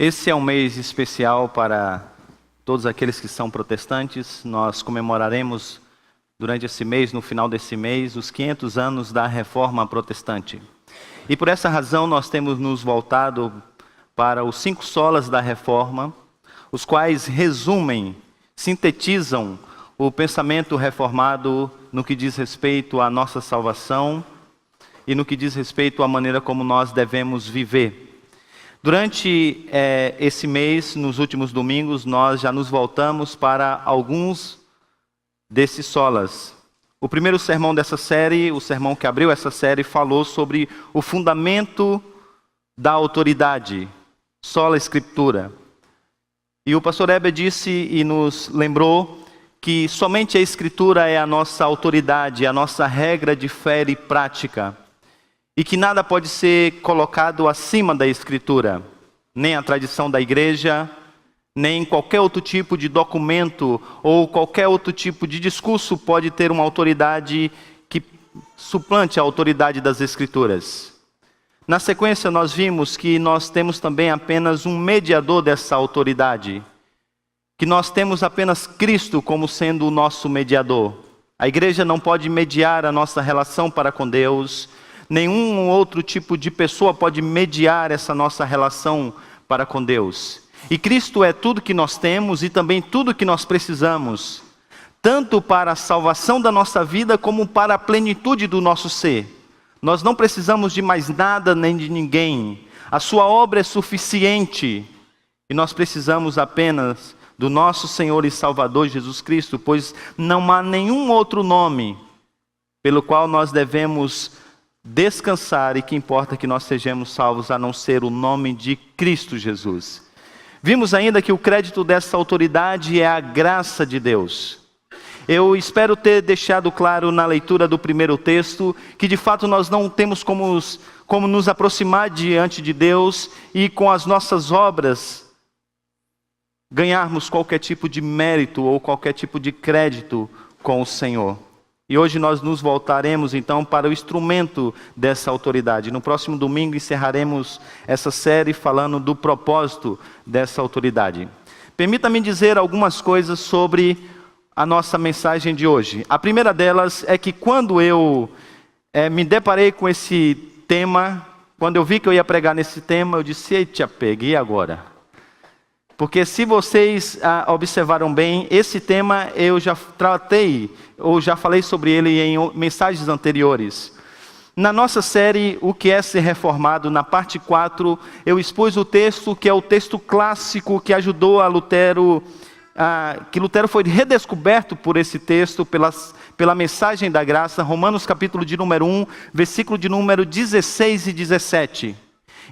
Esse é um mês especial para todos aqueles que são protestantes. Nós comemoraremos durante esse mês, no final desse mês, os 500 anos da Reforma Protestante. E por essa razão nós temos nos voltado para os 5 solas da Reforma, os quais resumem, sintetizam o pensamento reformado no que diz respeito à nossa salvação e no que diz respeito à maneira como nós devemos viver. Durante esse mês, nos últimos domingos, nós já nos voltamos para alguns desses solas. O primeiro sermão dessa série, o sermão que abriu essa série, falou sobre o fundamento da autoridade, sola escritura. E o pastor Heber disse e nos lembrou que somente a escritura é a nossa autoridade, a nossa regra de fé e prática. E que nada pode ser colocado acima da Escritura, nem a tradição da igreja, nem qualquer outro tipo de documento ou qualquer outro tipo de discurso pode ter uma autoridade que suplante a autoridade das Escrituras. Na sequência, nós vimos que nós temos também apenas um mediador dessa autoridade, que nós temos apenas Cristo como sendo o nosso mediador. A igreja não pode mediar a nossa relação para com Deus. Nenhum outro tipo de pessoa pode mediar essa nossa relação para com Deus. E Cristo é tudo que nós temos e também tudo que nós precisamos, tanto para a salvação da nossa vida como para a plenitude do nosso ser. Nós não precisamos de mais nada nem de ninguém. A sua obra é suficiente e nós precisamos apenas do nosso Senhor e Salvador Jesus Cristo, pois não há nenhum outro nome pelo qual nós devemos descansar e que importa que nós sejamos salvos a não ser o nome de Cristo Jesus. Vimos ainda que o crédito dessa autoridade é a graça de Deus. Eu espero ter deixado claro na leitura do primeiro texto que de fato nós não temos como nos aproximar diante de Deus e com as nossas obras ganharmos qualquer tipo de mérito ou qualquer tipo de crédito com o Senhor. E hoje nós nos voltaremos então para o instrumento dessa autoridade. No próximo domingo encerraremos essa série falando do propósito dessa autoridade. Permita-me dizer algumas coisas sobre a nossa mensagem de hoje. A primeira delas é que quando eu me deparei com esse tema, quando eu vi que eu ia pregar nesse tema, eu disse: eita, peguei agora. Porque se vocês observaram bem, esse tema eu já tratei, ou já falei sobre ele em mensagens anteriores. Na nossa série, O que é ser reformado, na parte 4, eu expus o texto que é o texto clássico que ajudou a Lutero, que Lutero foi redescoberto por esse texto, pela mensagem da graça, Romanos capítulo de número 1, versículo de número 16 e 17.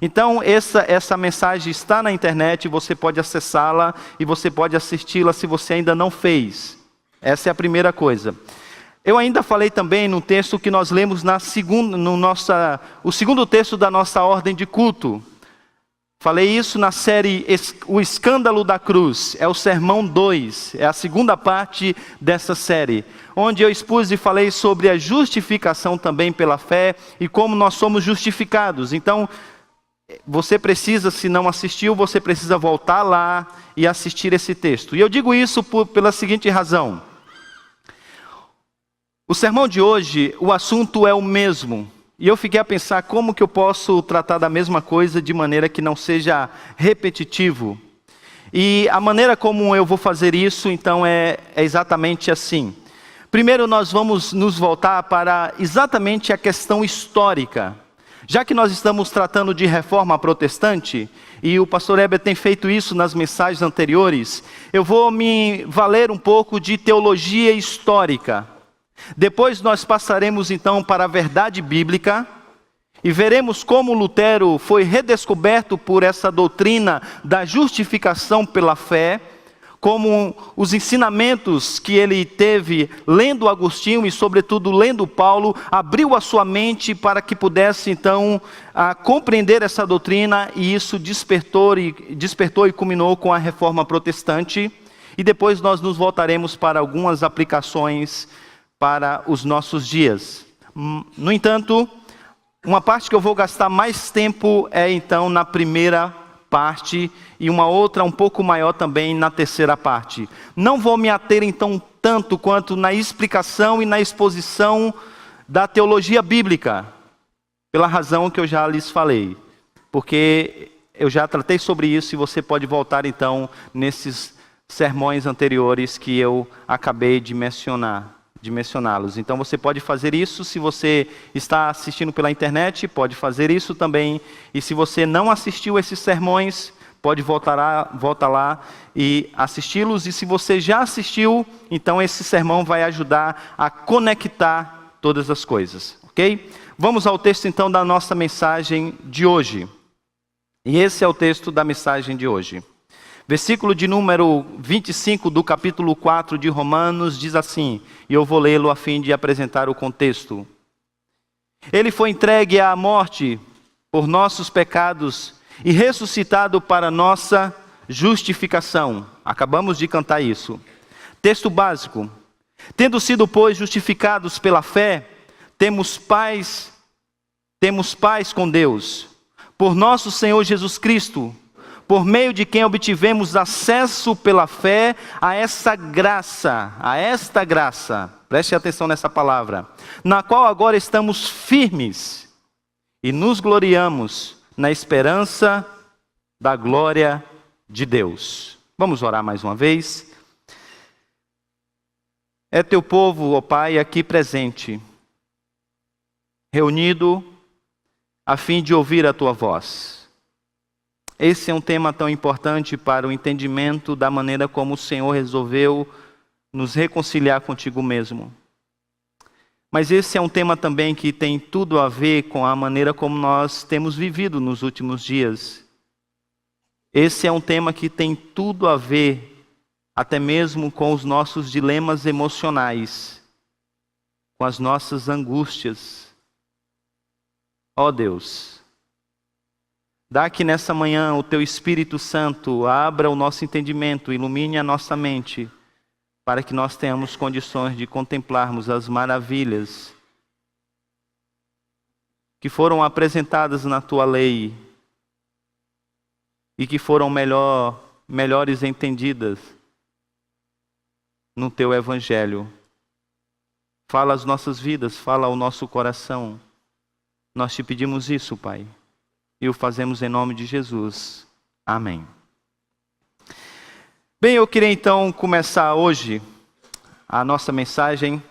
Então essa mensagem está na internet, você pode acessá-la e você pode assisti-la se você ainda não fez. Essa é a primeira coisa. Eu ainda falei também no texto que nós lemos o segundo texto da nossa ordem de culto. Falei isso na série O Escândalo da Cruz, é o sermão 2, é a segunda parte dessa série, onde eu expus e falei sobre a justificação também pela fé e como nós somos justificados. Então, você precisa, se não assistiu, você precisa voltar lá e assistir esse texto. E eu digo isso pela seguinte razão. O sermão de hoje, o assunto é o mesmo. E eu fiquei a pensar como que eu posso tratar da mesma coisa de maneira que não seja repetitivo. E a maneira como eu vou fazer isso, então, é exatamente assim. Primeiro nós vamos nos voltar para exatamente a questão histórica. Já que nós estamos tratando de reforma protestante, e o pastor Heber tem feito isso nas mensagens anteriores, eu vou me valer um pouco de teologia histórica. Depois nós passaremos então para a verdade bíblica, e veremos como Lutero foi redescoberto por essa doutrina da justificação pela fé, como os ensinamentos que ele teve lendo Agostinho e sobretudo lendo Paulo, abriu a sua mente para que pudesse então compreender essa doutrina, e isso despertou e culminou com a reforma protestante. E depois nós nos voltaremos para algumas aplicações para os nossos dias. No entanto, uma parte que eu vou gastar mais tempo é então na primeira parte e uma outra um pouco maior também na terceira parte. Não vou me ater então tanto quanto na explicação e na exposição da teologia bíblica, pela razão que eu já lhes falei, porque eu já tratei sobre isso e você pode voltar então nesses sermões anteriores que eu acabei de mencioná-los. Então você pode fazer isso, se você está assistindo pela internet, pode fazer isso também. E se você não assistiu esses sermões, pode voltar lá e assisti-los. E se você já assistiu, então esse sermão vai ajudar a conectar todas as coisas, ok? Vamos ao texto então da nossa mensagem de hoje. E esse é o texto da mensagem de hoje. Versículo de número 25 do capítulo 4 de Romanos diz assim, e eu vou lê-lo a fim de apresentar o contexto. Ele foi entregue à morte por nossos pecados e ressuscitado para nossa justificação. Acabamos de cantar isso. Texto básico. Tendo sido, pois, justificados pela fé, temos paz com Deus, por nosso Senhor Jesus Cristo, por meio de quem obtivemos acesso pela fé a esta graça, preste atenção nessa palavra, na qual agora estamos firmes e nos gloriamos na esperança da glória de Deus. Vamos orar mais uma vez. É teu povo, ó Pai, aqui presente, reunido a fim de ouvir a tua voz. Esse é um tema tão importante para o entendimento da maneira como o Senhor resolveu nos reconciliar contigo mesmo. Mas esse é um tema também que tem tudo a ver com a maneira como nós temos vivido nos últimos dias. Esse é um tema que tem tudo a ver, até mesmo com os nossos dilemas emocionais, com as nossas angústias. Ó Deus, dá que nessa manhã o Teu Espírito Santo abra o nosso entendimento, ilumine a nossa mente, para que nós tenhamos condições de contemplarmos as maravilhas que foram apresentadas na Tua lei e que foram melhores entendidas no Teu Evangelho. Fala as nossas vidas, fala ao nosso coração. Nós te pedimos isso, Pai, e o fazemos em nome de Jesus. Amém. Bem, eu queria então começar hoje a nossa mensagem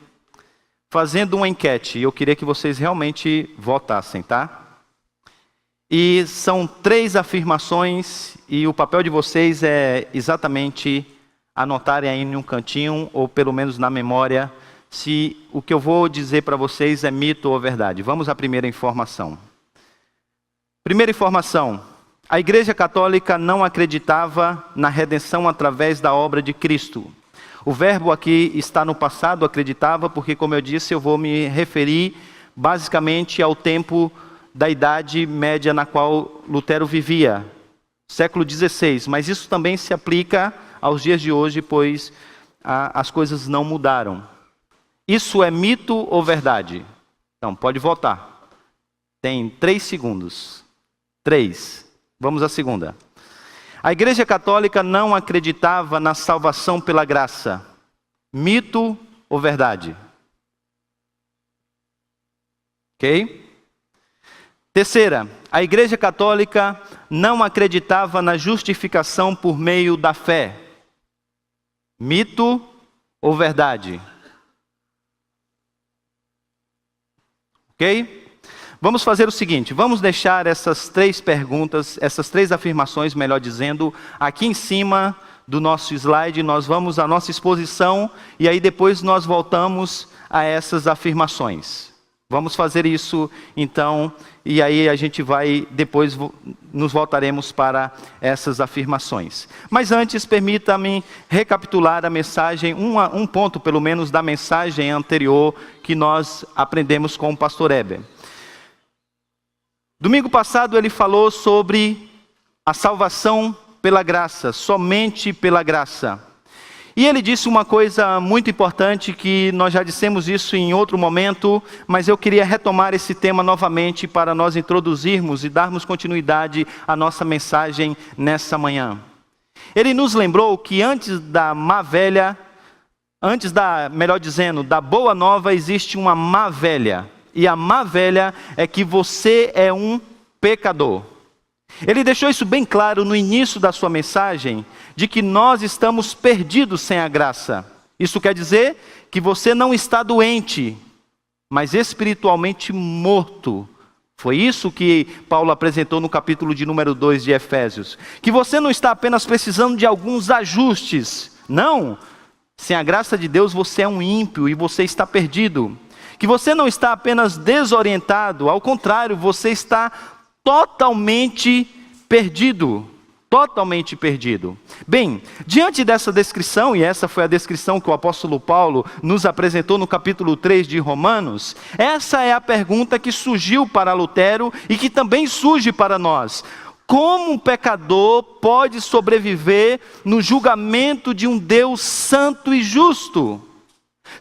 fazendo uma enquete. Eu queria que vocês realmente votassem, tá? E são 3 afirmações e o papel de vocês é exatamente anotarem aí em um cantinho, ou pelo menos na memória, se o que eu vou dizer para vocês é mito ou verdade. Vamos à primeira informação. Primeira informação. A Igreja Católica não acreditava na redenção através da obra de Cristo. O verbo aqui está no passado, acreditava, porque, como eu disse, eu vou me referir basicamente ao tempo da Idade Média na qual Lutero vivia, século XVI. Mas isso também se aplica aos dias de hoje, pois as coisas não mudaram. Isso é mito ou verdade? Então, pode votar. Tem 3 segundos. 3. Vamos à segunda. A Igreja Católica não acreditava na salvação pela graça. Mito ou verdade? Ok? Terceira. A Igreja Católica não acreditava na justificação por meio da fé. Mito ou verdade? Ok? Vamos fazer o seguinte, vamos deixar essas 3 perguntas, essas 3 afirmações, melhor dizendo, aqui em cima do nosso slide. Nós vamos à nossa exposição e aí depois nós voltamos a essas afirmações. Vamos fazer isso então, e aí a gente vai, depois nos voltaremos para essas afirmações. Mas antes, permita-me recapitular a mensagem, um ponto pelo menos da mensagem anterior que nós aprendemos com o pastor Heber. Domingo passado ele falou sobre a salvação pela graça, somente pela graça. E ele disse uma coisa muito importante, que nós já dissemos isso em outro momento, mas eu queria retomar esse tema novamente para nós introduzirmos e darmos continuidade à nossa mensagem nessa manhã. Ele nos lembrou que antes da boa nova, existe uma má velha. E a má velha é que você é um pecador. Ele deixou isso bem claro no início da sua mensagem, de que nós estamos perdidos sem a graça. Isso quer dizer que você não está doente, mas espiritualmente morto. Foi isso que Paulo apresentou no capítulo de número 2 de Efésios. Que você não está apenas precisando de alguns ajustes. Não, sem a graça de Deus você é um ímpio e você está perdido. Que você não está apenas desorientado, ao contrário, você está totalmente perdido. Totalmente perdido. Bem, diante dessa descrição, e essa foi a descrição que o apóstolo Paulo nos apresentou no capítulo 3 de Romanos, essa é a pergunta que surgiu para Lutero e que também surge para nós. Como um pecador pode sobreviver no julgamento de um Deus santo e justo?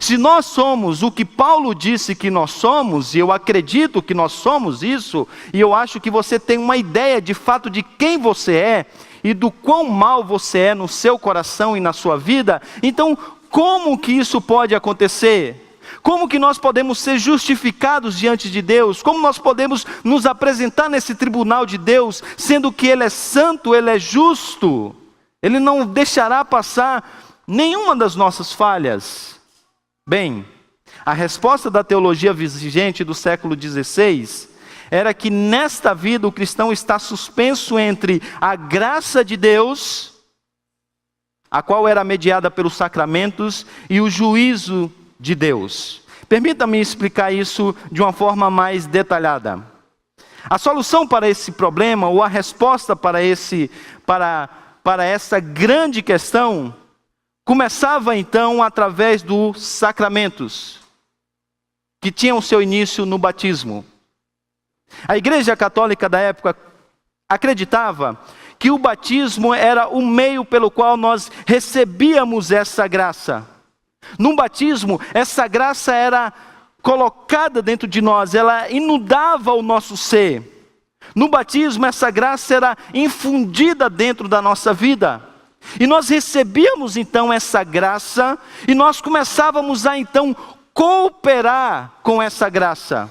Se nós somos o que Paulo disse que nós somos, e eu acredito que nós somos isso, e eu acho que você tem uma ideia de fato de quem você é, e do quão mal você é no seu coração e na sua vida, então como que isso pode acontecer? Como que nós podemos ser justificados diante de Deus? Como nós podemos nos apresentar nesse tribunal de Deus, sendo que Ele é santo, Ele é justo? Ele não deixará passar nenhuma das nossas falhas. Bem, a resposta da teologia vigente do século XVI era que nesta vida o cristão está suspenso entre a graça de Deus, a qual era mediada pelos sacramentos, e o juízo de Deus. Permita-me explicar isso de uma forma mais detalhada. A solução para esse problema, ou a resposta para essa grande questão, começava então através dos sacramentos, que tinham seu início no batismo. A Igreja Católica da época acreditava que o batismo era o meio pelo qual nós recebíamos essa graça. No batismo, essa graça era colocada dentro de nós, ela inundava o nosso ser. No batismo, essa graça era infundida dentro da nossa vida. E nós recebíamos então essa graça, e nós começávamos a então cooperar com essa graça.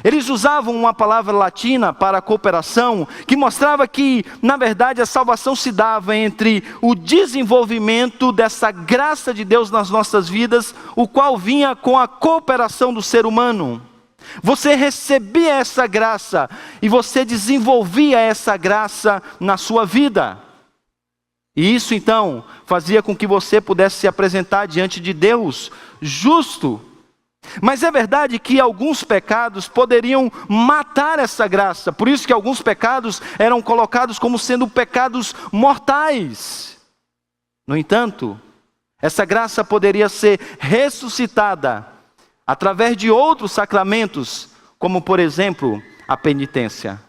Eles usavam uma palavra latina para cooperação, que mostrava que, na verdade, a salvação se dava entre o desenvolvimento dessa graça de Deus nas nossas vidas, o qual vinha com a cooperação do ser humano. Você recebia essa graça, e você desenvolvia essa graça na sua vida. E isso então fazia com que você pudesse se apresentar diante de Deus justo. Mas é verdade que alguns pecados poderiam matar essa graça. Por isso que alguns pecados eram colocados como sendo pecados mortais. No entanto, essa graça poderia ser ressuscitada através de outros sacramentos, como por exemplo, a penitência.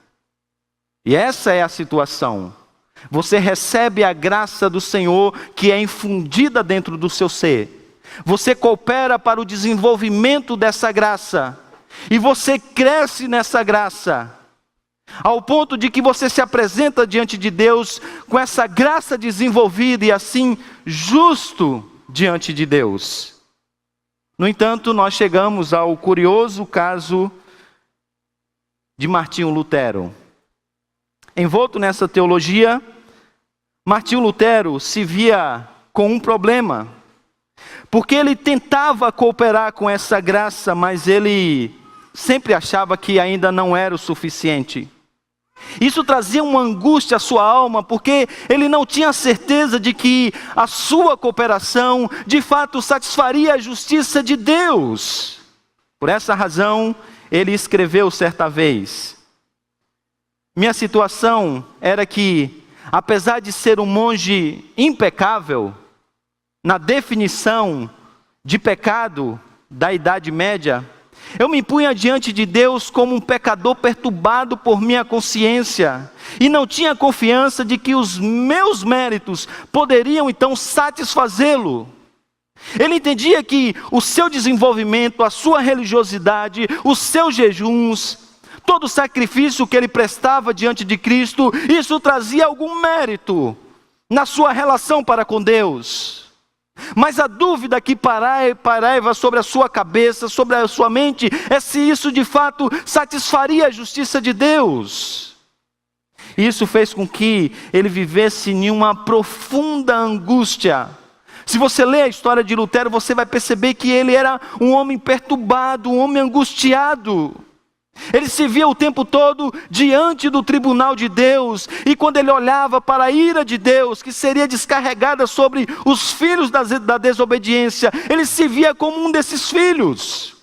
E essa é a situação. Você recebe a graça do Senhor que é infundida dentro do seu ser. Você coopera para o desenvolvimento dessa graça. E você cresce nessa graça. Ao ponto de que você se apresenta diante de Deus com essa graça desenvolvida e assim justo diante de Deus. No entanto, nós chegamos ao curioso caso de Martinho Lutero. Envolto nessa teologia, Martinho Lutero se via com um problema, porque ele tentava cooperar com essa graça, mas ele sempre achava que ainda não era o suficiente. Isso trazia uma angústia à sua alma, porque ele não tinha certeza de que a sua cooperação de fato satisfaria a justiça de Deus. Por essa razão, ele escreveu certa vez: minha situação era que, apesar de ser um monge impecável, na definição de pecado da Idade Média, Eu me punha diante de Deus como um pecador perturbado por minha consciência, e não tinha confiança de que os meus méritos poderiam então satisfazê-lo. Ele entendia que o seu desenvolvimento, a sua religiosidade, os seus jejuns, todo o sacrifício que ele prestava diante de Cristo, isso trazia algum mérito na sua relação para com Deus. Mas a dúvida que pairava sobre a sua cabeça, sobre a sua mente, é se isso de fato satisfaria a justiça de Deus. E isso fez com que ele vivesse em uma profunda angústia. Se você ler a história de Lutero, você vai perceber que ele era um homem perturbado, um homem angustiado. Ele se via o tempo todo diante do tribunal de Deus, e quando ele olhava para a ira de Deus, que seria descarregada sobre os filhos da desobediência, ele se via como um desses filhos.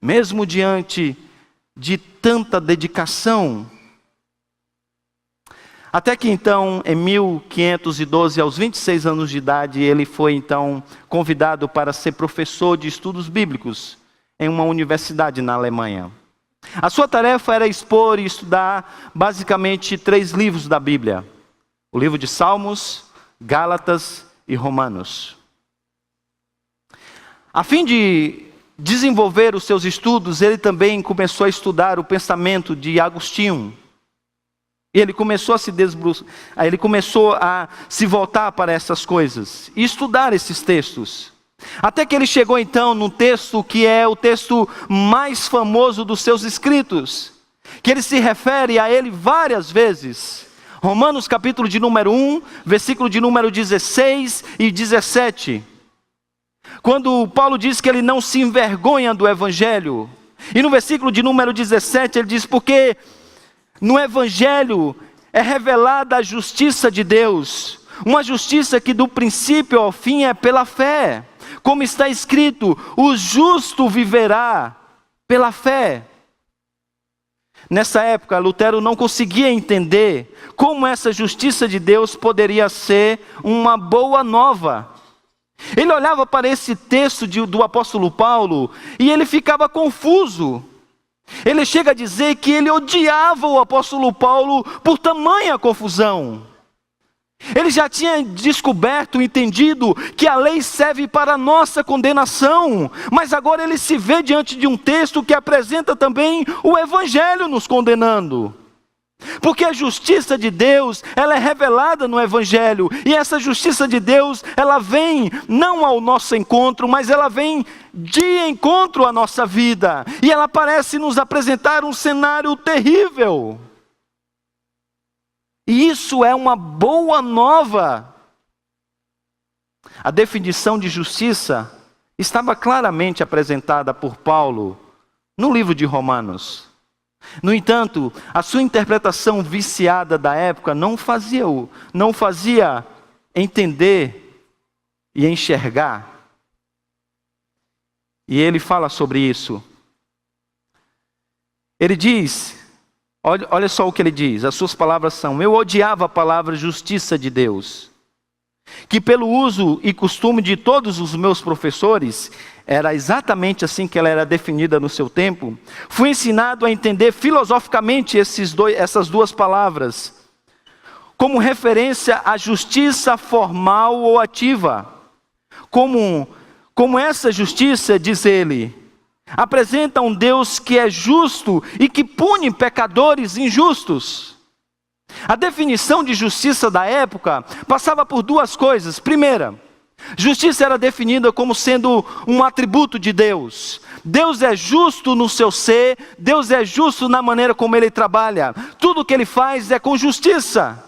Mesmo diante de tanta dedicação. Até que então, em 1512, aos 26 anos de idade, ele foi então convidado para ser professor de estudos bíblicos em uma universidade na Alemanha. A sua tarefa era expor e estudar basicamente 3 livros da Bíblia: o livro de Salmos, Gálatas e Romanos. A fim de desenvolver os seus estudos, ele também começou a estudar o pensamento de Agostinho. E ele começou a se voltar para essas coisas e estudar esses textos. Até que ele chegou então num texto que é o texto mais famoso dos seus escritos, que ele se refere a ele várias vezes. Romanos capítulo de número 1, versículo de número 16 e 17. Quando Paulo diz que ele não se envergonha do Evangelho. E no versículo de número 17 ele diz: porque no Evangelho é revelada a justiça de Deus, uma justiça que do princípio ao fim é pela fé. Como está escrito, o justo viverá pela fé. Nessa época, Lutero não conseguia entender como essa justiça de Deus poderia ser uma boa nova. Ele olhava para esse texto do apóstolo Paulo e ele ficava confuso. Ele chega a dizer que ele odiava o apóstolo Paulo por tamanha confusão. Ele já tinha descoberto, entendido que a lei serve para a nossa condenação, mas agora ele se vê diante de um texto que apresenta também o Evangelho nos condenando. Porque a justiça de Deus, ela é revelada no Evangelho, e essa justiça de Deus, ela vem não ao nosso encontro, mas ela vem de encontro à nossa vida, e ela parece nos apresentar um cenário terrível. E isso é uma boa nova. A definição de justiça estava claramente apresentada por Paulo no livro de Romanos. No entanto, a sua interpretação viciada da época não fazia entender e enxergar. E ele fala sobre isso. Ele diz, olha só o que ele diz, as suas palavras são: eu odiava a palavra justiça de Deus, que pelo uso e costume de todos os meus professores, era exatamente assim que ela era definida no seu tempo, fui ensinado a entender filosoficamente essas duas palavras, como referência à justiça formal ou ativa. Como essa justiça, diz ele, apresenta um Deus que é justo e que pune pecadores injustos. A definição de justiça da época passava por duas coisas. Primeira, justiça era definida como sendo um atributo de Deus. Deus é justo no seu ser, Deus é justo na maneira como Ele trabalha. Tudo que Ele faz é com justiça.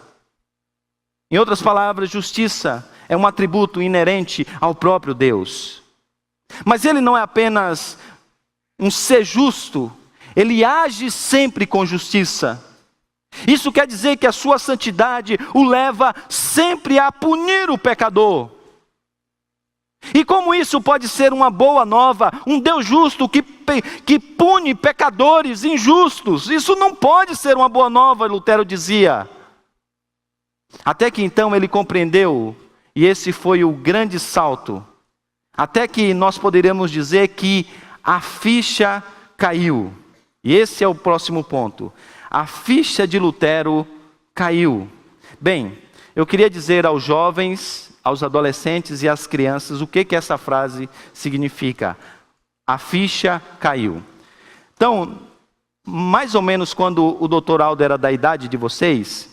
Em outras palavras, justiça é um atributo inerente ao próprio Deus. Mas Ele não é apenas um ser justo, Ele age sempre com justiça. Isso quer dizer que a sua santidade o leva sempre a punir o pecador. E como isso pode ser uma boa nova, um Deus justo que pune pecadores injustos? Isso não pode ser uma boa nova, Lutero dizia. Até que então ele compreendeu, e esse foi o grande salto, até que nós poderíamos dizer que a ficha caiu. E esse é o próximo ponto. A ficha de Lutero caiu. Bem, eu queria dizer aos jovens, aos adolescentes e às crianças o que essa frase significa. A ficha caiu. Então, mais ou menos quando o Dr. Aldo era da idade de vocês,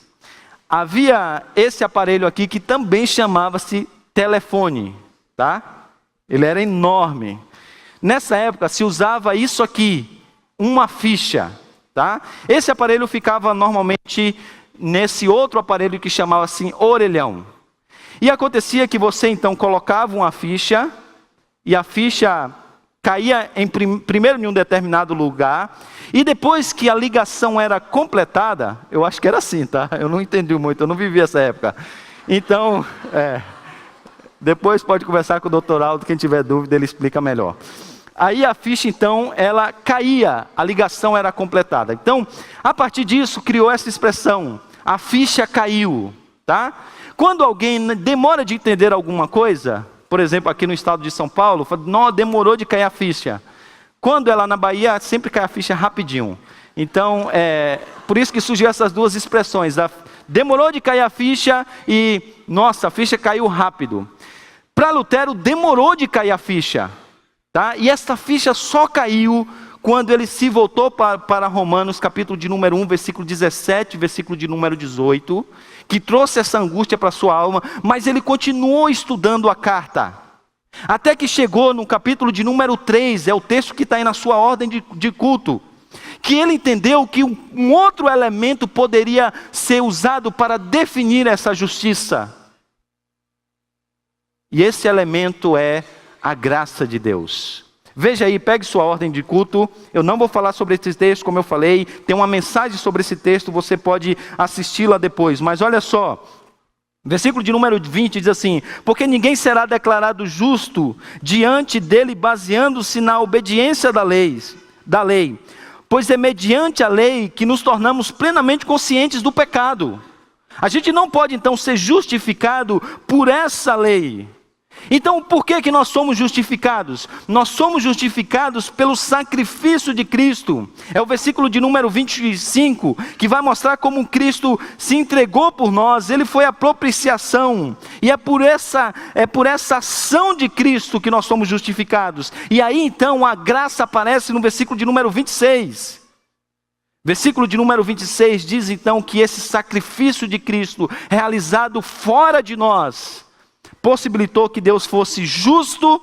havia esse aparelho aqui que também chamava-se telefone, tá? Ele era enorme. Nessa época se usava isso aqui, uma ficha, tá? Esse aparelho ficava normalmente nesse outro aparelho que chamava-se orelhão. E acontecia que você então colocava uma ficha, e a ficha caía primeiro em um determinado lugar, e depois que a ligação era completada, eu acho que era assim, tá? Eu não entendi muito, eu não vivi essa época. Então, depois pode conversar com o Dr. Aldo, quem tiver dúvida ele explica melhor. Aí a ficha então, ela caía, a ligação era completada. Então, a partir disso, criou essa expressão, a ficha caiu, tá? Quando alguém demora de entender alguma coisa, por exemplo, aqui no estado de São Paulo, não, demorou de cair a ficha. Quando é lá na Bahia, sempre cai a ficha rapidinho. Então, por isso que surgiu essas duas expressões. Demorou de cair a ficha e, nossa, a ficha caiu rápido. Para Lutero, demorou de cair a ficha. Tá? E essa ficha só caiu quando ele se voltou para Romanos, capítulo de número 1, versículo 17, versículo de número 18, que trouxe essa angústia para a sua alma, mas ele continuou estudando a carta. Até que chegou no capítulo de número 3, é o texto que está aí na sua ordem de culto, que ele entendeu que um outro elemento poderia ser usado para definir essa justiça. E esse elemento é a graça de Deus. Veja aí, pegue sua ordem de culto. Eu não vou falar sobre esse texto, como eu falei. Tem uma mensagem sobre esse texto, você pode assisti-la depois. Mas olha só, versículo de número 20 diz assim: porque ninguém será declarado justo diante dele baseando-se na obediência da lei. Pois é mediante a lei que nos tornamos plenamente conscientes do pecado. A gente não pode então ser justificado por essa lei. Então, por que nós somos justificados? Nós somos justificados pelo sacrifício de Cristo. É o versículo de número 25, que vai mostrar como Cristo se entregou por nós. Ele foi a propiciação. E é por essa ação de Cristo que nós somos justificados. E aí, então, a graça aparece no versículo de número 26. Versículo de número 26 diz, então, que esse sacrifício de Cristo, realizado fora de nós, possibilitou que Deus fosse justo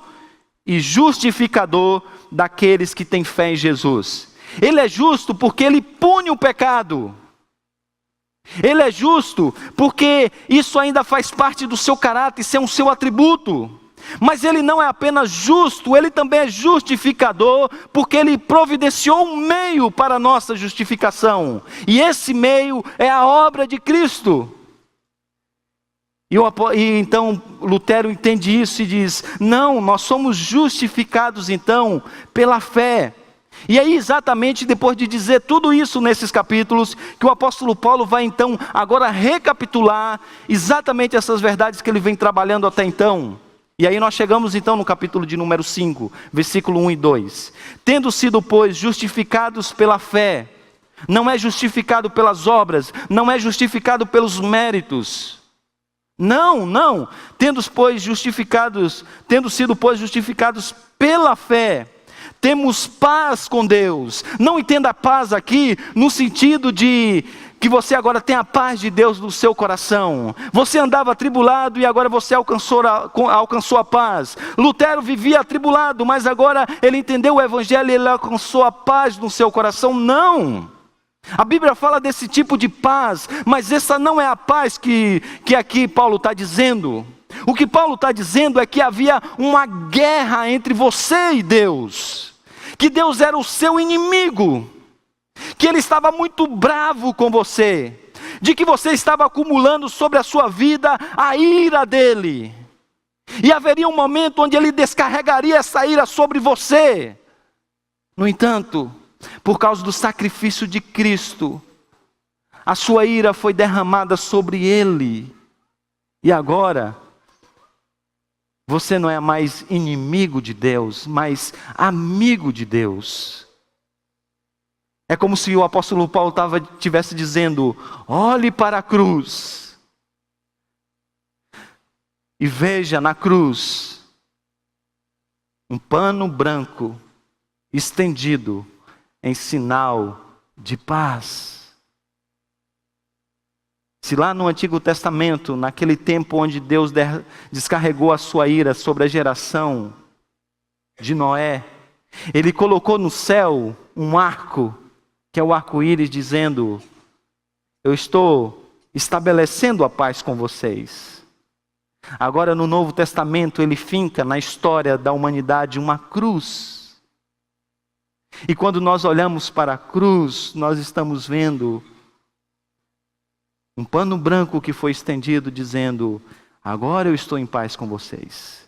e justificador daqueles que têm fé em Jesus. Ele é justo porque ele pune o pecado. Ele é justo porque isso ainda faz parte do seu caráter, isso é um seu atributo. Mas ele não é apenas justo, ele também é justificador, porque ele providenciou um meio para a nossa justificação. E esse meio é a obra de Cristo. E então Lutero entende isso e diz: não, nós somos justificados então pela fé. E aí exatamente depois de dizer tudo isso nesses capítulos, que o apóstolo Paulo vai então agora recapitular exatamente essas verdades que ele vem trabalhando até então. E aí nós chegamos então no capítulo de número 5, versículo 1 e 2. Tendo sido, pois, justificados pela fé, não é justificado pelas obras, não é justificado pelos méritos. Não, tendo sido, pois, justificados pela fé, temos paz com Deus. Não entenda paz aqui no sentido de que você agora tem a paz de Deus no seu coração. Você andava atribulado e agora você alcançou a paz. Lutero vivia atribulado, mas agora ele entendeu o evangelho e ele alcançou a paz no seu coração. Não! A Bíblia fala desse tipo de paz, mas essa não é a paz que aqui Paulo está dizendo. O que Paulo está dizendo é que havia uma guerra entre você e Deus, que Deus era o seu inimigo, que Ele estava muito bravo com você, de que você estava acumulando sobre a sua vida a ira dEle, e haveria um momento onde Ele descarregaria essa ira sobre você. No entanto, por causa do sacrifício de Cristo, a sua ira foi derramada sobre Ele. E agora, Você não é mais inimigo de Deus, mas amigo de Deus. É como se o apóstolo Paulo estivesse dizendo: olhe para a cruz e veja na cruz um pano branco estendido em sinal de paz. Se lá no Antigo Testamento, naquele tempo onde Deus descarregou a sua ira sobre a geração de Noé, Ele colocou no céu um arco, que é o arco-íris, dizendo: eu estou estabelecendo a paz com vocês. Agora no Novo Testamento Ele finca na história da humanidade uma cruz. E quando nós olhamos para a cruz, nós estamos vendo um pano branco que foi estendido dizendo: agora eu estou em paz com vocês.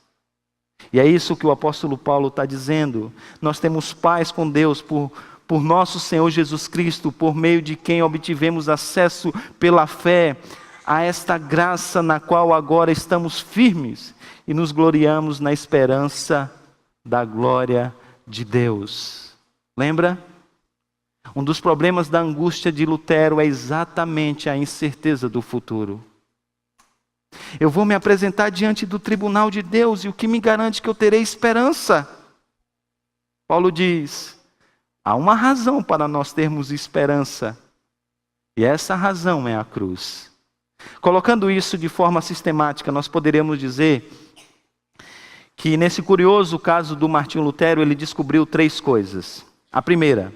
E é isso que o apóstolo Paulo está dizendo. Nós temos paz com Deus por nosso Senhor Jesus Cristo, por meio de quem obtivemos acesso pela fé a esta graça na qual agora estamos firmes e nos gloriamos na esperança da glória de Deus. Lembra? Um dos problemas da angústia de Lutero é exatamente a incerteza do futuro. Eu vou me apresentar diante do tribunal de Deus, e o que me garante que eu terei esperança? Paulo diz: há uma razão para nós termos esperança, e essa razão é a cruz. Colocando isso de forma sistemática, nós poderíamos dizer que nesse curioso caso do Martinho Lutero, ele descobriu 3 coisas. A primeira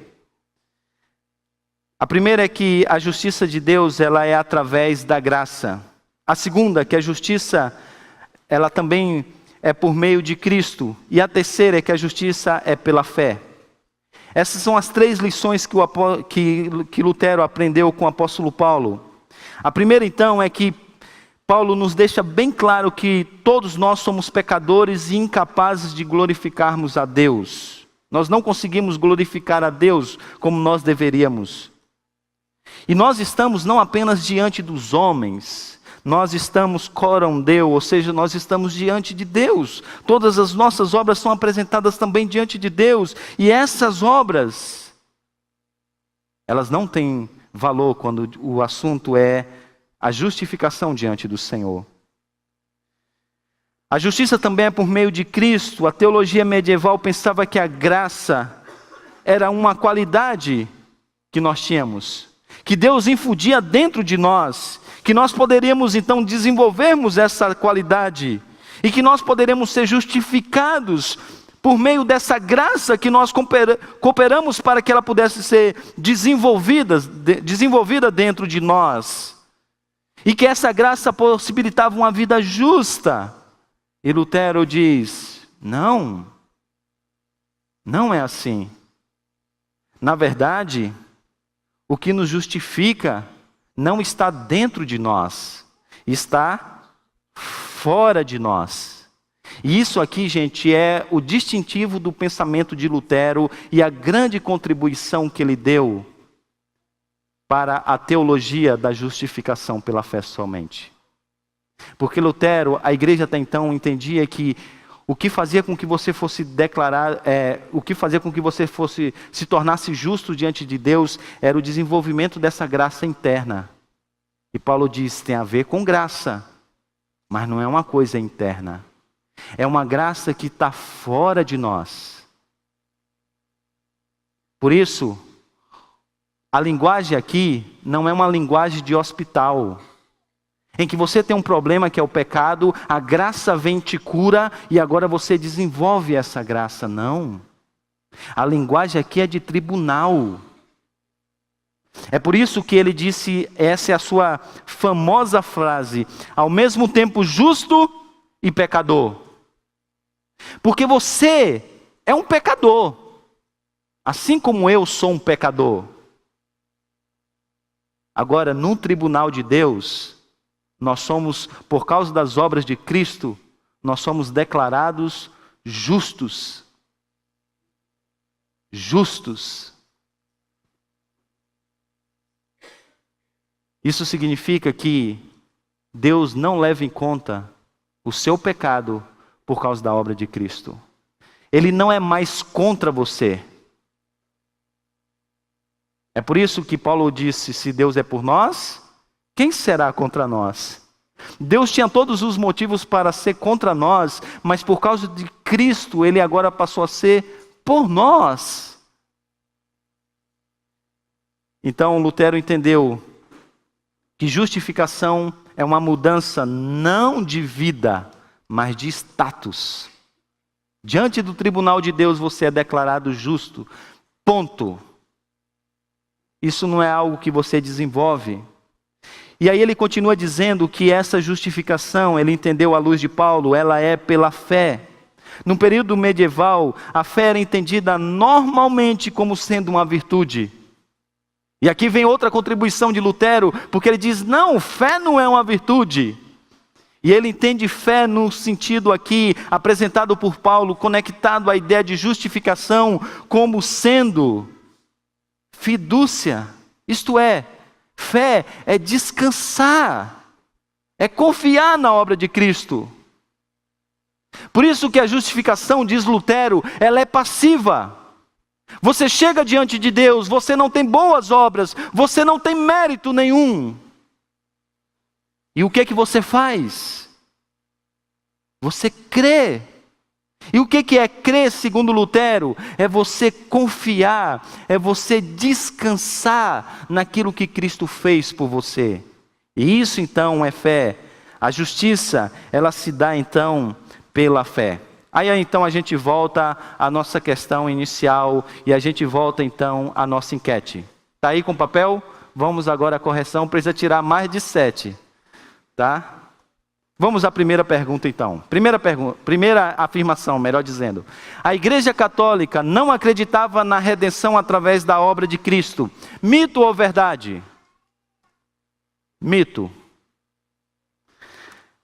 é que a justiça de Deus, ela é através da graça. A segunda, que a justiça, ela também é por meio de Cristo. E a terceira é que a justiça é pela fé. Essas são as 3 lições que Lutero aprendeu com o apóstolo Paulo. A primeira, então, é que Paulo nos deixa bem claro que todos nós somos pecadores e incapazes de glorificarmos a Deus. Nós não conseguimos glorificar a Deus como nós deveríamos. E nós estamos não apenas diante dos homens, nós estamos coram Deo, ou seja, nós estamos diante de Deus. Todas as nossas obras são apresentadas também diante de Deus. E essas obras, elas não têm valor quando o assunto é a justificação diante do Senhor. A justiça também é por meio de Cristo. A teologia medieval pensava que a graça era uma qualidade que nós tínhamos, que Deus infundia dentro de nós, que nós poderíamos então desenvolvermos essa qualidade e que nós poderíamos ser justificados por meio dessa graça que nós cooperamos para que ela pudesse ser desenvolvida dentro de nós. E que essa graça possibilitava uma vida justa. E Lutero diz: não é assim. Na verdade, o que nos justifica não está dentro de nós, está fora de nós. E isso aqui, gente, é o distintivo do pensamento de Lutero e a grande contribuição que ele deu para a teologia da justificação pela fé somente. Porque Lutero, a igreja até então entendia que o que fazia com que você fosse o que fazia com que você se tornasse justo diante de Deus era o desenvolvimento dessa graça interna. E Paulo diz, tem a ver com graça, mas não é uma coisa interna. É uma graça que está fora de nós. Por isso, a linguagem aqui não é uma linguagem de hospital, em que você tem um problema que é o pecado, a graça vem e te cura e agora você desenvolve essa graça. Não. A linguagem aqui é de tribunal. É por isso que ele disse, essa é a sua famosa frase, ao mesmo tempo justo e pecador. Porque você é um pecador, assim como eu sou um pecador. Agora, no tribunal de Deus, nós somos, por causa das obras de Cristo, nós somos declarados justos. Justos. Isso significa que Deus não leva em conta o seu pecado por causa da obra de Cristo. Ele não é mais contra você. É por isso que Paulo disse, se Deus é por nós, quem será contra nós? Deus tinha todos os motivos para ser contra nós, mas por causa de Cristo, Ele agora passou a ser por nós. Então Lutero entendeu que justificação é uma mudança não de vida, mas de status. Diante do tribunal de Deus você é declarado justo. Ponto. Isso não é algo que você desenvolve. E aí ele continua dizendo que essa justificação, ele entendeu à luz de Paulo, ela é pela fé. No período medieval, a fé era entendida normalmente como sendo uma virtude. E aqui vem outra contribuição de Lutero, porque ele diz, não, fé não é uma virtude. E ele entende fé no sentido aqui, apresentado por Paulo, conectado à ideia de justificação, como sendo fidúcia. Isto é, fé é descansar, é confiar na obra de Cristo. Por isso que a justificação, diz Lutero, ela é passiva. Você chega diante de Deus, você não tem boas obras, você não tem mérito nenhum. E o que é que você faz? Você crê. E o que é crer, segundo Lutero? É você confiar, é você descansar naquilo que Cristo fez por você. E isso então é fé. A justiça, ela se dá então pela fé. Aí então a gente volta à nossa questão inicial e a gente volta então à nossa enquete. Está aí com o papel? Vamos agora à correção, precisa tirar mais de 7. Tá? Vamos à primeira pergunta então. Primeira afirmação, melhor dizendo. A Igreja Católica não acreditava na redenção através da obra de Cristo. Mito ou verdade? Mito.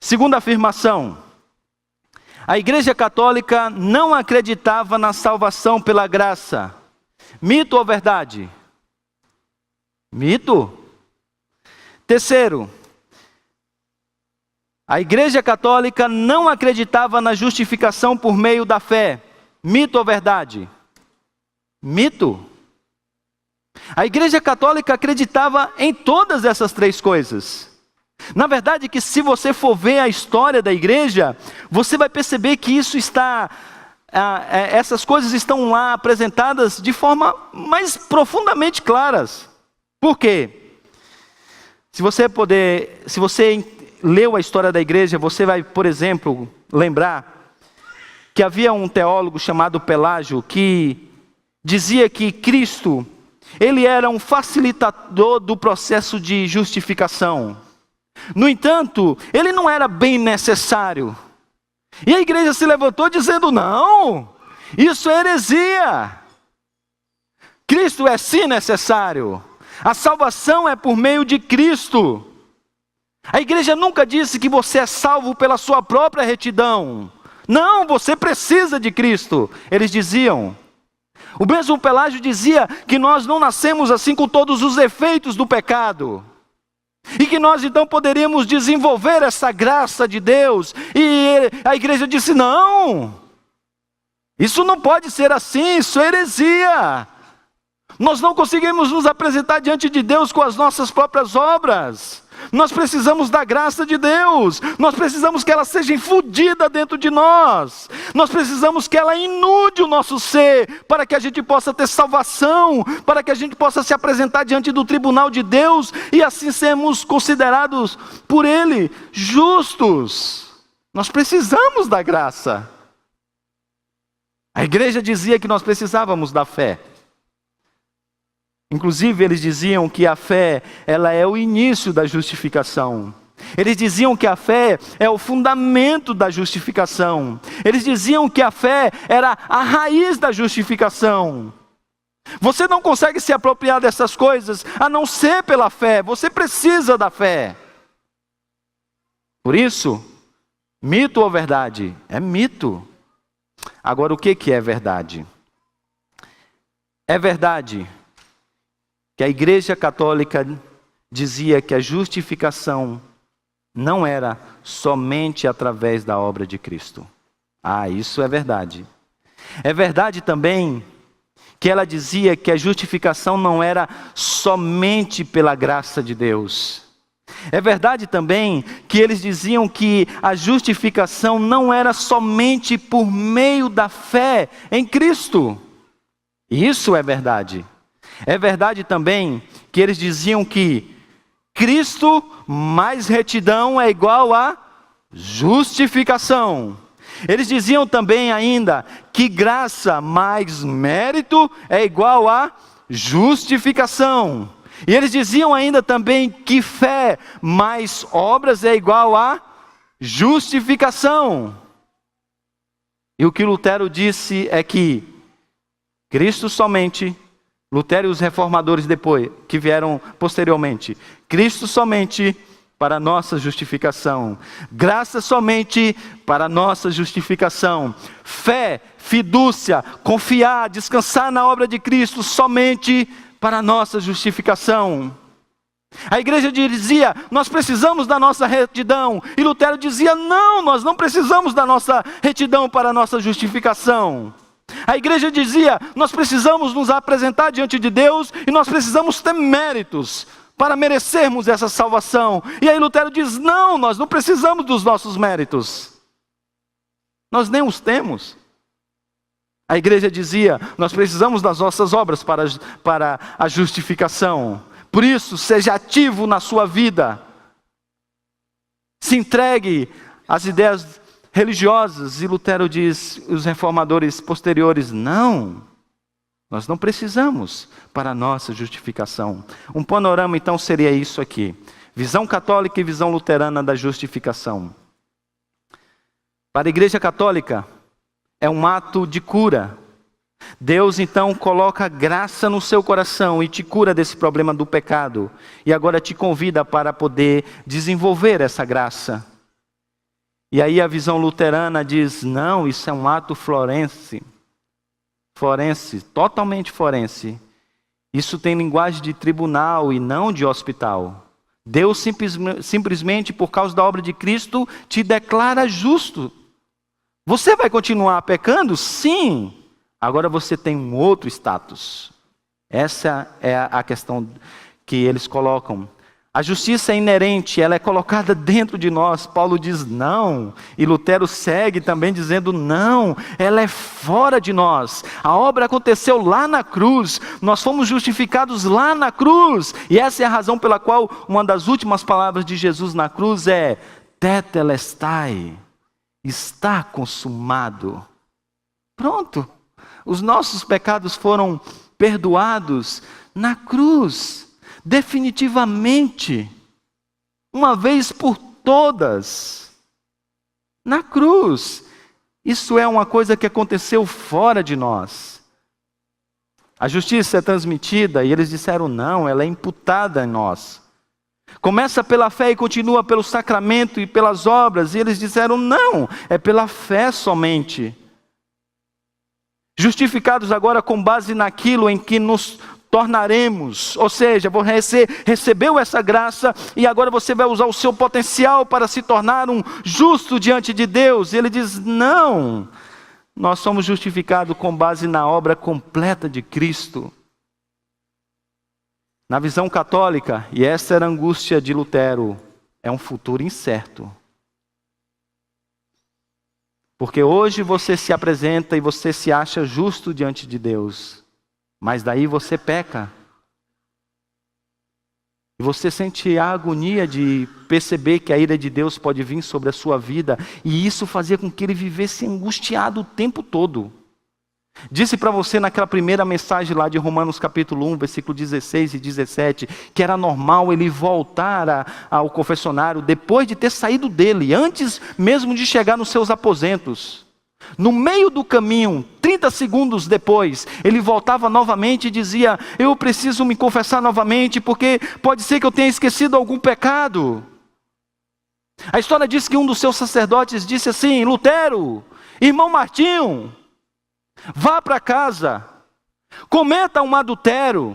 Segunda afirmação. A Igreja Católica não acreditava na salvação pela graça. Mito ou verdade? Mito. Terceiro. A Igreja Católica não acreditava na justificação por meio da fé. Mito ou verdade? Mito. A Igreja Católica acreditava em todas essas três coisas. Na verdade, que se você for ver a história da igreja, você vai perceber que isso essas coisas estão lá apresentadas de forma mais profundamente claras. Por quê? Se você leu a história da igreja, você vai, por exemplo, lembrar que havia um teólogo chamado Pelágio que dizia que Cristo, ele era um facilitador do processo de justificação. No entanto, ele não era bem necessário. E a igreja se levantou dizendo, não, isso é heresia. Cristo é sim necessário. A salvação é por meio de Cristo. A igreja nunca disse que você é salvo pela sua própria retidão. Não, você precisa de Cristo. Eles diziam. O mesmo Pelágio dizia que nós não nascemos assim com todos os efeitos do pecado. E que nós então poderíamos desenvolver essa graça de Deus. E a igreja disse, não. Isso não pode ser assim, isso é heresia. Nós não conseguimos nos apresentar diante de Deus com as nossas próprias obras. Nós precisamos da graça de Deus. Nós precisamos que ela seja infundida dentro de nós. Nós precisamos que ela inunde o nosso ser, para que a gente possa ter salvação, para que a gente possa se apresentar diante do tribunal de Deus, e assim sermos considerados por Ele justos. Nós precisamos da graça. A igreja dizia que nós precisávamos da fé. Inclusive, eles diziam que a fé, ela é o início da justificação. Eles diziam que a fé é o fundamento da justificação. Eles diziam que a fé era a raiz da justificação. Você não consegue se apropriar dessas coisas a não ser pela fé. Você precisa da fé. Por isso, mito ou verdade? É mito. Agora, o que é verdade? É verdade que a Igreja Católica dizia que a justificação não era somente através da obra de Cristo. Ah, isso é verdade. É verdade também que ela dizia que a justificação não era somente pela graça de Deus. É verdade também que eles diziam que a justificação não era somente por meio da fé em Cristo. Isso é verdade. É verdade também que eles diziam que Cristo mais retidão é igual a justificação. Eles diziam também ainda que graça mais mérito é igual a justificação. E eles diziam ainda também que fé mais obras é igual a justificação. E o que Lutero disse é que Cristo somente, Lutero e os reformadores depois, que vieram posteriormente, Cristo somente para a nossa justificação, graça somente para a nossa justificação, fé, fidúcia, confiar, descansar na obra de Cristo somente para a nossa justificação. A igreja dizia, nós precisamos da nossa retidão, e Lutero dizia, não, nós não precisamos da nossa retidão para a nossa justificação. A igreja dizia, nós precisamos nos apresentar diante de Deus, e nós precisamos ter méritos para merecermos essa salvação. E aí Lutero diz, não, nós não precisamos dos nossos méritos, nós nem os temos. A igreja dizia, nós precisamos das nossas obras para a justificação. Por isso, seja ativo na sua vida. Se entregue às ideias religiosas. E Lutero diz, os reformadores posteriores, não, nós não precisamos para a nossa justificação. Um panorama então seria isso aqui. Visão católica e visão luterana da justificação. Para a igreja católica, é um ato de cura. Deus então coloca graça no seu coração e te cura desse problema do pecado. E agora te convida para poder desenvolver essa graça. E aí a visão luterana diz, não, isso é um ato forense, totalmente forense. Isso tem linguagem de tribunal e não de hospital. Deus simplesmente por causa da obra de Cristo te declara justo. Você vai continuar pecando? Sim. Agora você tem um outro status. Essa é a questão que eles colocam. A justiça é inerente, ela é colocada dentro de nós. Paulo diz não. E Lutero segue também dizendo não. Ela é fora de nós. A obra aconteceu lá na cruz. Nós fomos justificados lá na cruz. E essa é a razão pela qual uma das últimas palavras de Jesus na cruz é tetelestai. Está consumado. Pronto. Os nossos pecados foram perdoados na cruz. Definitivamente. Uma vez por todas. Na cruz. Isso é uma coisa que aconteceu fora de nós. A justiça é transmitida e eles disseram não, ela é imputada em nós. Começa pela fé e continua pelo sacramento e pelas obras. E eles disseram não, é pela fé somente. Justificados agora com base naquilo em que nos tornaremos. Ou seja, você recebeu essa graça e agora você vai usar o seu potencial para se tornar um justo diante de Deus. E ele diz, não, nós somos justificados com base na obra completa de Cristo. Na visão católica, e essa era a angústia de Lutero, é um futuro incerto. Porque hoje você se apresenta e você se acha justo diante de Deus, mas daí você peca. E você sente a agonia de perceber que a ira de Deus pode vir sobre a sua vida, e isso fazia com que ele vivesse angustiado o tempo todo. Disse para você naquela primeira mensagem lá de Romanos capítulo 1, versículo 16 e 17, que era normal ele voltar ao confessionário depois de ter saído dele, antes mesmo de chegar nos seus aposentos. No meio do caminho, 30 segundos depois, ele voltava novamente e dizia, eu preciso me confessar novamente, porque pode ser que eu tenha esquecido algum pecado. A história diz que um dos seus sacerdotes disse assim, Lutero, irmão Martinho, vá para casa, cometa um adultério,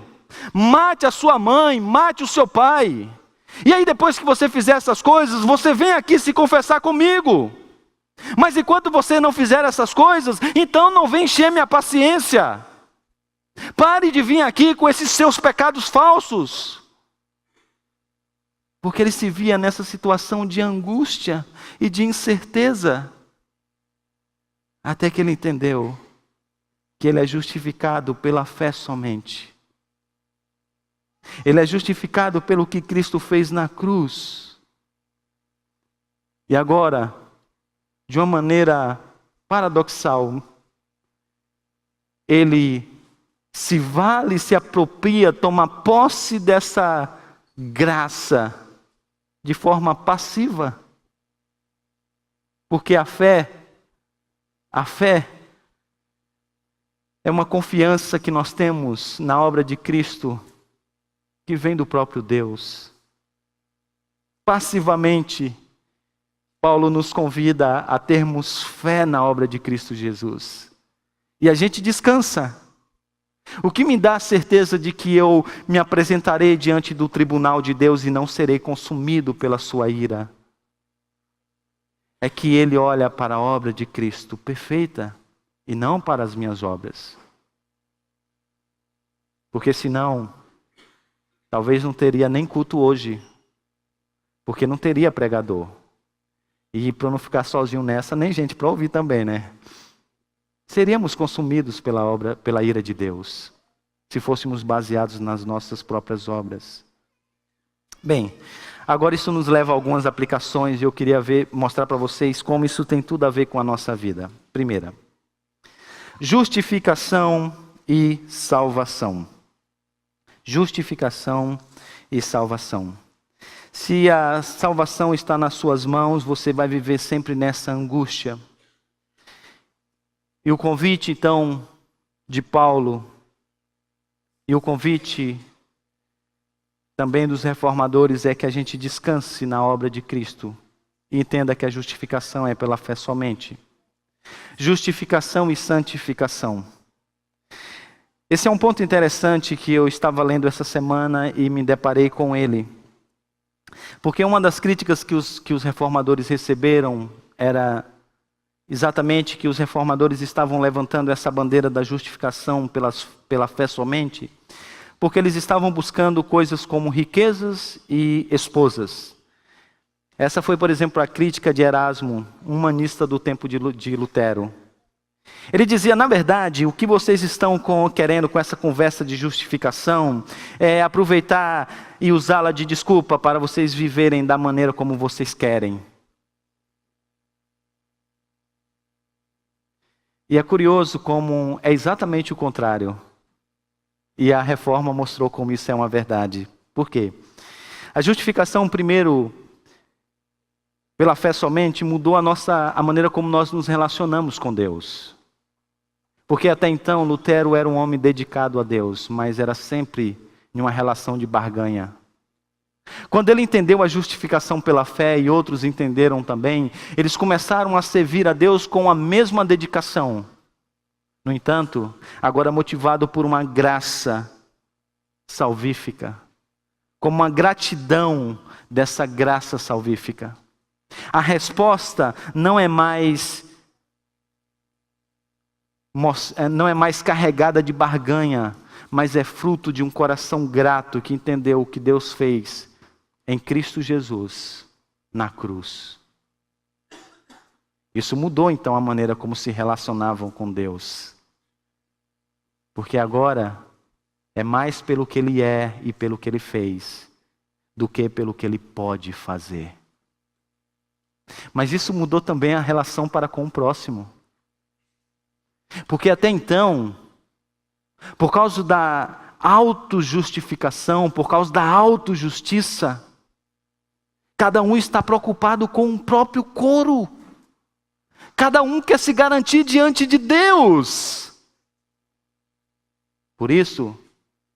mate a sua mãe, mate o seu pai. E aí depois que você fizer essas coisas, você vem aqui se confessar comigo. Mas enquanto você não fizer essas coisas, então não vem encher minha paciência. Pare de vir aqui com esses seus pecados falsos. Porque ele se via nessa situação de angústia e de incerteza. Até que ele entendeu que ele é justificado pela fé somente. Ele é justificado pelo que Cristo fez na cruz. E agora, de uma maneira paradoxal, ele se vale, se apropria, toma posse dessa graça de forma passiva. Porque a fé é uma confiança que nós temos na obra de Cristo, que vem do próprio Deus. Passivamente, Paulo nos convida a termos fé na obra de Cristo Jesus. E a gente descansa. O que me dá a certeza de que eu me apresentarei diante do tribunal de Deus e não serei consumido pela sua ira, é que ele olha para a obra de Cristo perfeita e não para as minhas obras. Porque senão, talvez não teria nem culto hoje, porque não teria pregador. E para não ficar sozinho nessa, nem gente para ouvir também, né? Seríamos consumidos pela ira de Deus, se fôssemos baseados nas nossas próprias obras. Bem, agora isso nos leva a algumas aplicações e eu queria mostrar para vocês como isso tem tudo a ver com a nossa vida. Primeira, justificação e salvação. Justificação e salvação. Se a salvação está nas suas mãos, você vai viver sempre nessa angústia. E o convite, então, de Paulo, e o convite também dos reformadores é que a gente descanse na obra de Cristo e entenda que a justificação é pela fé somente. Justificação e santificação. Esse é um ponto interessante que eu estava lendo essa semana e me deparei com ele. Porque uma das críticas que os reformadores receberam era exatamente que os reformadores estavam levantando essa bandeira da justificação pela fé somente, porque eles estavam buscando coisas como riquezas e esposas. Essa foi, por exemplo, a crítica de Erasmo, um humanista do tempo de Lutero. Ele dizia, na verdade, o que vocês estão querendo com essa conversa de justificação é aproveitar e usá-la de desculpa para vocês viverem da maneira como vocês querem. E é curioso como é exatamente o contrário. E a reforma mostrou como isso é uma verdade. Por quê? A justificação, primeiro, pela fé somente, mudou a maneira como nós nos relacionamos com Deus. Porque até então Lutero era um homem dedicado a Deus, mas era sempre em uma relação de barganha. Quando ele entendeu a justificação pela fé e outros entenderam também, eles começaram a servir a Deus com a mesma dedicação. No entanto, agora motivado por uma graça salvífica, como uma gratidão dessa graça salvífica. A resposta não é mais carregada de barganha, mas é fruto de um coração grato que entendeu o que Deus fez em Cristo Jesus, na cruz. Isso mudou então a maneira como se relacionavam com Deus. Porque agora é mais pelo que Ele é e pelo que Ele fez, do que pelo que Ele pode fazer. Mas isso mudou também a relação para com o próximo. Porque até então, por causa da autojustificação, por causa da autojustiça, cada um está preocupado com o próprio coro. Cada um quer se garantir diante de Deus. Por isso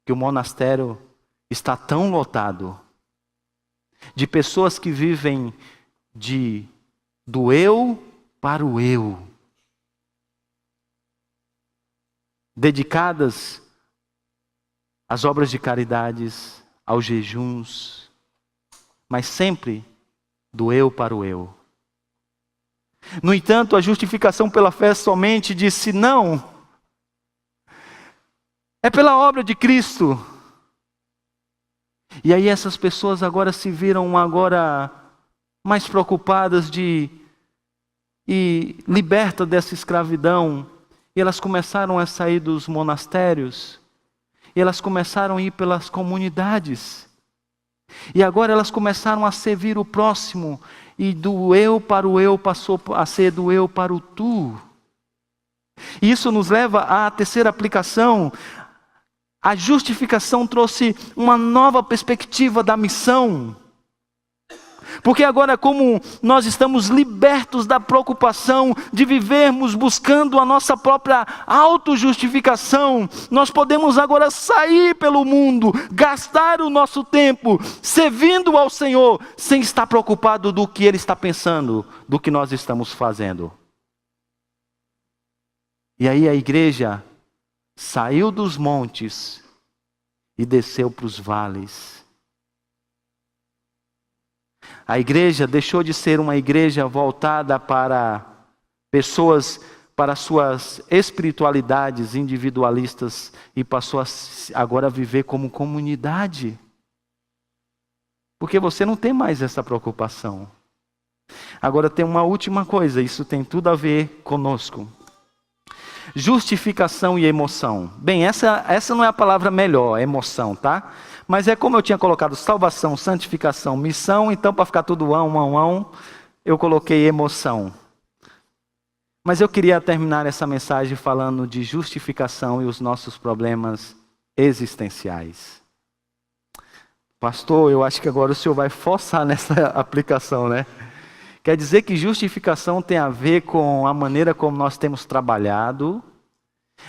que o monastério está tão lotado de pessoas que vivem do eu para o eu. Dedicadas às obras de caridades, aos jejuns, mas sempre do eu para o eu. No entanto, a justificação pela fé somente disse não. É pela obra de Cristo. E aí essas pessoas agora se viram mais preocupadas e libertas dessa escravidão. E elas começaram a sair dos monastérios. E elas começaram a ir pelas comunidades. E agora elas começaram a servir o próximo. E do eu para o eu passou a ser do eu para o tu. E isso nos leva à terceira aplicação. A justificação trouxe uma nova perspectiva da missão. Porque agora, como nós estamos libertos da preocupação de vivermos buscando a nossa própria autojustificação, nós podemos agora sair pelo mundo, gastar o nosso tempo servindo ao Senhor, sem estar preocupado do que Ele está pensando, do que nós estamos fazendo. E aí a igreja saiu dos montes e desceu para os vales. A igreja deixou de ser uma igreja voltada para pessoas, para suas espiritualidades individualistas, e passou agora a viver como comunidade. Porque você não tem mais essa preocupação. Agora tem uma última coisa, isso tem tudo a ver conosco. Justificação e emoção. Bem, essa não é a palavra melhor, emoção, tá? Mas é como eu tinha colocado salvação, santificação, missão, então para ficar tudo eu coloquei emoção. Mas eu queria terminar essa mensagem falando de justificação e os nossos problemas existenciais. Pastor, eu acho que agora o senhor vai forçar nessa aplicação, né? Quer dizer que justificação tem a ver com a maneira como nós temos trabalhado,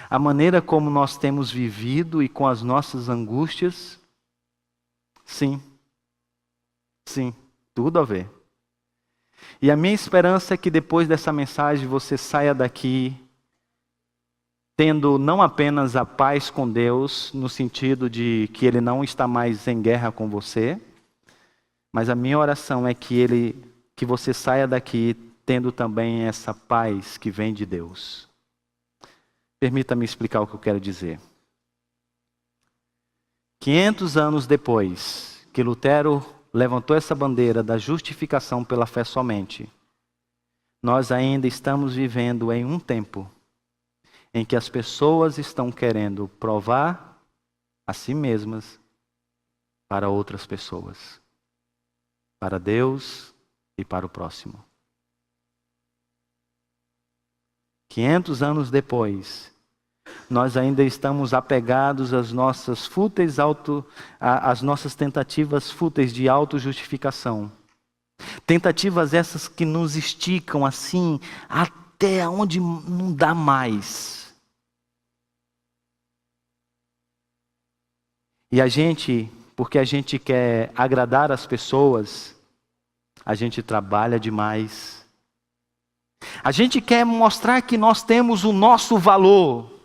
a maneira como nós temos vivido e com as nossas angústias? Sim. Sim, tudo a ver. E a minha esperança é que depois dessa mensagem você saia daqui tendo não apenas a paz com Deus, no sentido de que Ele não está mais em guerra com você, mas a minha oração é que você saia daqui tendo também essa paz que vem de Deus. Permita-me explicar o que eu quero dizer. 500 anos depois que Lutero levantou essa bandeira da justificação pela fé somente, nós ainda estamos vivendo em um tempo em que as pessoas estão querendo provar a si mesmas para outras pessoas, para Deus e para o próximo. 500 anos depois, nós ainda estamos apegados às nossas às nossas tentativas fúteis de autojustificação. Tentativas essas que nos esticam assim até onde não dá mais. E porque a gente quer agradar as pessoas, a gente trabalha demais. A gente quer mostrar que nós temos o nosso valor.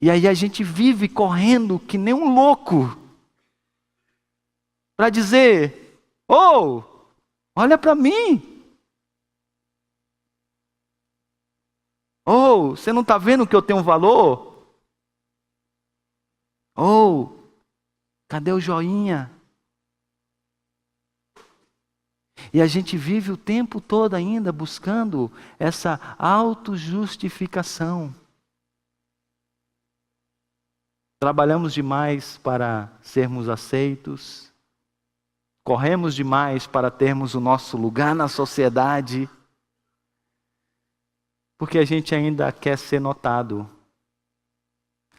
E aí a gente vive correndo que nem um louco para dizer: "Oh, olha para mim. Oh, você não está vendo que eu tenho valor? Oh, cadê o joinha?" E a gente vive o tempo todo ainda buscando essa autojustificação. Trabalhamos demais para sermos aceitos. Corremos demais para termos o nosso lugar na sociedade. Porque a gente ainda quer ser notado.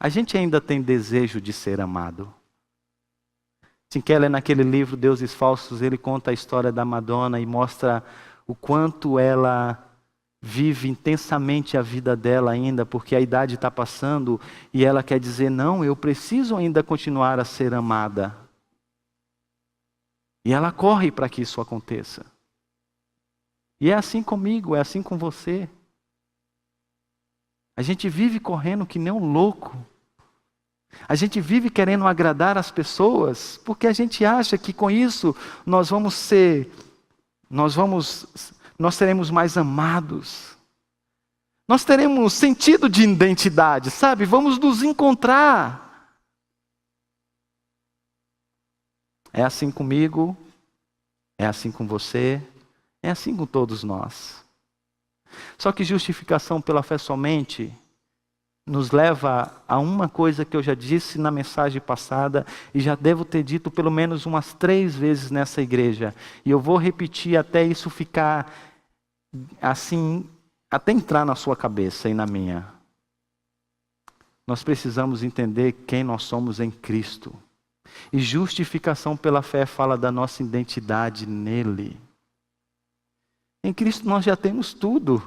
A gente ainda tem desejo de ser amado. Tim Keller, naquele livro Deuses Falsos, ele conta a história da Madonna e mostra o quanto ela vive intensamente a vida dela ainda, porque a idade está passando e ela quer dizer: não, eu preciso ainda continuar a ser amada. E ela corre para que isso aconteça. E é assim comigo, é assim com você. A gente vive correndo que nem um louco. A gente vive querendo agradar as pessoas, porque a gente acha que com isso nós vamos nós seremos mais amados. Nós teremos sentido de identidade, sabe? Vamos nos encontrar. É assim comigo, é assim com você, é assim com todos nós. Só que justificação pela fé somente nos leva a uma coisa que eu já disse na mensagem passada e já devo ter dito pelo menos umas 3 vezes nessa igreja. E eu vou repetir até isso ficar assim, até entrar na sua cabeça e na minha. Nós precisamos entender quem nós somos em Cristo. E justificação pela fé fala da nossa identidade nele. Em Cristo nós já temos tudo.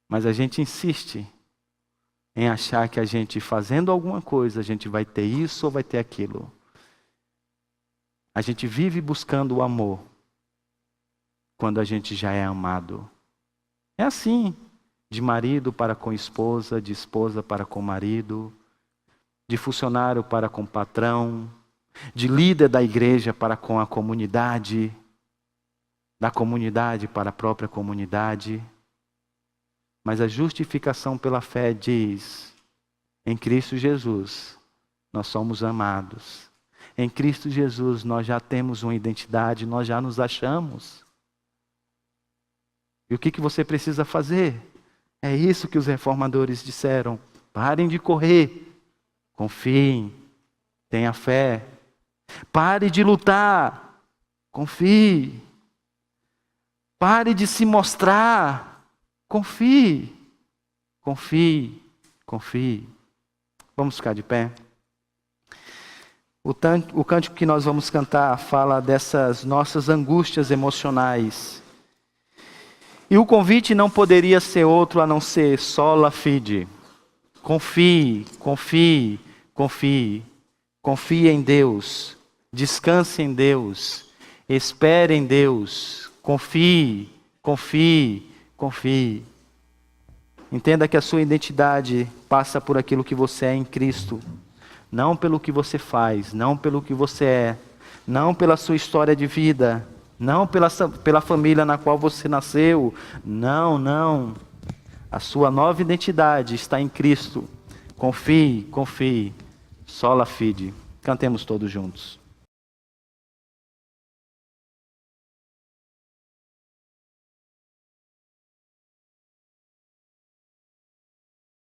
Mas a gente insiste em achar que a gente fazendo alguma coisa, a gente vai ter isso ou vai ter aquilo. A gente vive buscando o amor quando a gente já é amado. É assim, de marido para com esposa, de esposa para com marido, de funcionário para com patrão, de líder da igreja para com a comunidade, da comunidade para a própria comunidade. Mas a justificação pela fé diz, em Cristo Jesus, nós somos amados. Em Cristo Jesus, nós já temos uma identidade, nós já nos achamos. E o que você precisa fazer? É isso que os reformadores disseram. Parem de correr, confiem, tenha fé. Pare de lutar, confie. Pare de se mostrar, confie, confie, confie. Vamos ficar de pé? O cântico que nós vamos cantar fala dessas nossas angústias emocionais. E o convite não poderia ser outro a não ser sola fide. Confie, confie, confie. Confie em Deus. Descanse em Deus. Espere em Deus. Confie, confie, confie. Entenda que a sua identidade passa por aquilo que você é em Cristo. Não pelo que você faz, não pelo que você é, não pela sua história de vida, não pela família na qual você nasceu. Não, não. A sua nova identidade está em Cristo. Confie, confie. Sola fide. Cantemos todos juntos.